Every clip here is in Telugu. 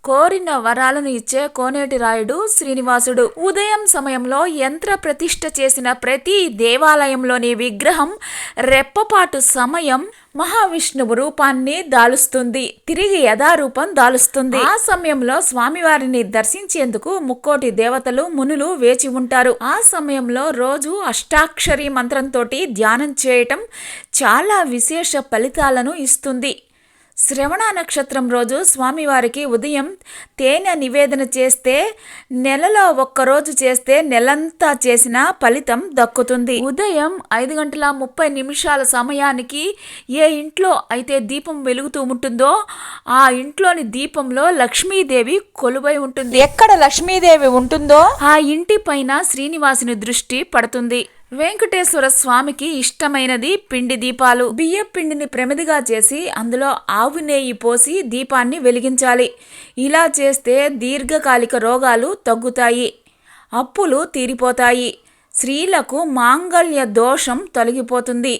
కోరిన వరాలను ఇచ్చే కోనేటి రాయుడు శ్రీనివాసుడు. ఉదయం సమయంలో యంత్ర ప్రతిష్ఠ చేసిన ప్రతి దేవాలయంలోని విగ్రహం రెప్పపాటు సమయం మహావిష్ణువు రూపాన్ని దాలుస్తుంది, తిరిగి యథారూపం దాలుస్తుంది. ఆ సమయంలో స్వామివారిని దర్శించేందుకు ముక్కోటి దేవతలు మునులు వేచి ఉంటారు. ఆ సమయంలో రోజు అష్టాక్షరి మంత్రంతో ధ్యానం చేయటం చాలా విశేష ఫలితాలను ఇస్తుంది. శ్రవణ నక్షత్రం రోజు స్వామివారికి ఉదయం తేనె నివేదన చేస్తే, నెలలో ఒక్కరోజు చేస్తే నెలంతా చేసిన ఫలితం దక్కుతుంది. ఉదయం 5:30 సమయానికి ఏ ఇంట్లో అయితే దీపం వెలుగుతూ ఉంటుందో ఆ ఇంట్లోని దీపంలో లక్ష్మీదేవి కొలువై ఉంటుంది. ఎక్కడ లక్ష్మీదేవి ఉంటుందో ఆ ఇంటి పైన శ్రీనివాసుని దృష్టి పడుతుంది. వెంకటేశ్వర స్వామికి ఇష్టమైనది పిండి దీపాలు. బియ్యం పిండిని ప్రమిదిగా చేసి అందులో ఆవు నెయ్యి పోసి దీపాన్ని వెలిగించాలి. ఇలా చేస్తే దీర్ఘకాలిక రోగాలు తగ్గుతాయి, అప్పులు తీరిపోతాయి, స్త్రీలకు మాంగళ్య దోషం తొలగిపోతుంది,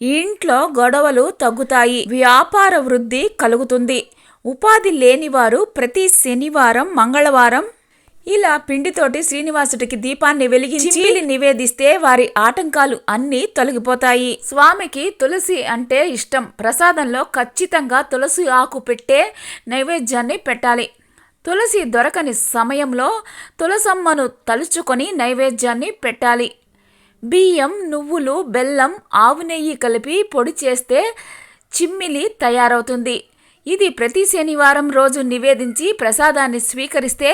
ఇంట్లో గొడవలు తగ్గుతాయి, వ్యాపార వృద్ధి కలుగుతుంది. ఉపాధి లేనివారు ప్రతి శనివారం, మంగళవారం ఇలా పిండితోటి శ్రీనివాసుడికి దీపాన్ని వెలిగించి నివేదిస్తే వారి ఆటంకాలు అన్నీ తొలగిపోతాయి. స్వామికి తులసి అంటే ఇష్టం. ప్రసాదంలో ఖచ్చితంగా తులసి ఆకు పెట్టే నైవేద్యాన్ని పెట్టాలి. తులసి దొరకని సమయంలో తులసమ్మను తలుచుకొని నైవేద్యాన్ని పెట్టాలి. బియ్యం, నువ్వులు, బెల్లం, ఆవు నెయ్యి కలిపి పొడి చేస్తే చిమ్మిలి తయారవుతుంది. ఇది ప్రతి శనివారం రోజు నివేదించి ప్రసాదాన్ని స్వీకరిస్తే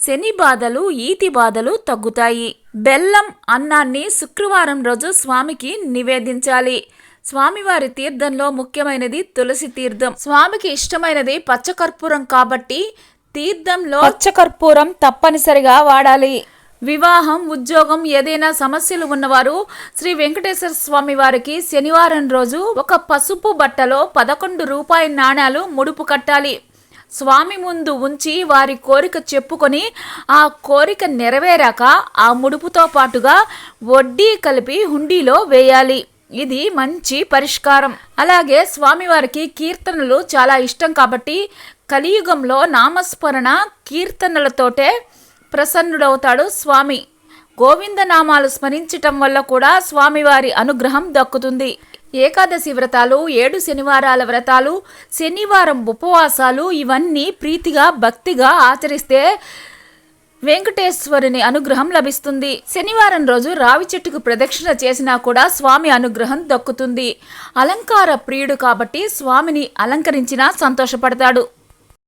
శని బాధలు, ఈతి బాధలు తగ్గుతాయి. బెల్లం అన్నాన్ని శుక్రవారం రోజు స్వామికి నివేదించాలి. స్వామివారి తీర్థంలో ముఖ్యమైనది తులసి తీర్థం. స్వామికి ఇష్టమైనది పచ్చకర్పూరం కాబట్టి తీర్థంలో పచ్చకర్పూరం తప్పనిసరిగా వాడాలి. వివాహం, ఉద్యోగం, ఏదైనా సమస్యలు ఉన్నవారు శ్రీ వెంకటేశ్వర స్వామి వారికి శనివారం రోజు ఒక పసుపు బట్టలో 11 రూపాయి నాణాలు ముడుపు కట్టాలి. స్వామి ముందు ఉంచి వారి కోరిక చెప్పుకొని ఆ కోరిక నెరవేరాక ఆ ముడుపుతో పాటుగా వడ్డీ కలిపి హుండీలో వేయాలి. ఇది మంచి పరిష్కారం. అలాగే స్వామివారికి కీర్తనలు చాలా ఇష్టం కాబట్టి కలియుగంలో నామస్మరణ కీర్తనలతోటే ప్రసన్నుడవుతాడు స్వామి. గోవిందనామాలు స్మరించటం వల్ల కూడా స్వామివారి అనుగ్రహం దక్కుతుంది. ఏకాదశి వ్రతాలు, 7 శనివారాల వ్రతాలు, శనివారం ఉపవాసాలు ఇవన్నీ ప్రీతిగా భక్తిగా ఆచరిస్తే వెంకటేశ్వరుని అనుగ్రహం లభిస్తుంది. శనివారం రోజు రావి చెట్టుకు ప్రదక్షిణ చేసినా కూడా స్వామి అనుగ్రహం దక్కుతుంది. అలంకార ప్రియుడు కాబట్టి స్వామిని అలంకరించినా సంతోషపడతాడు.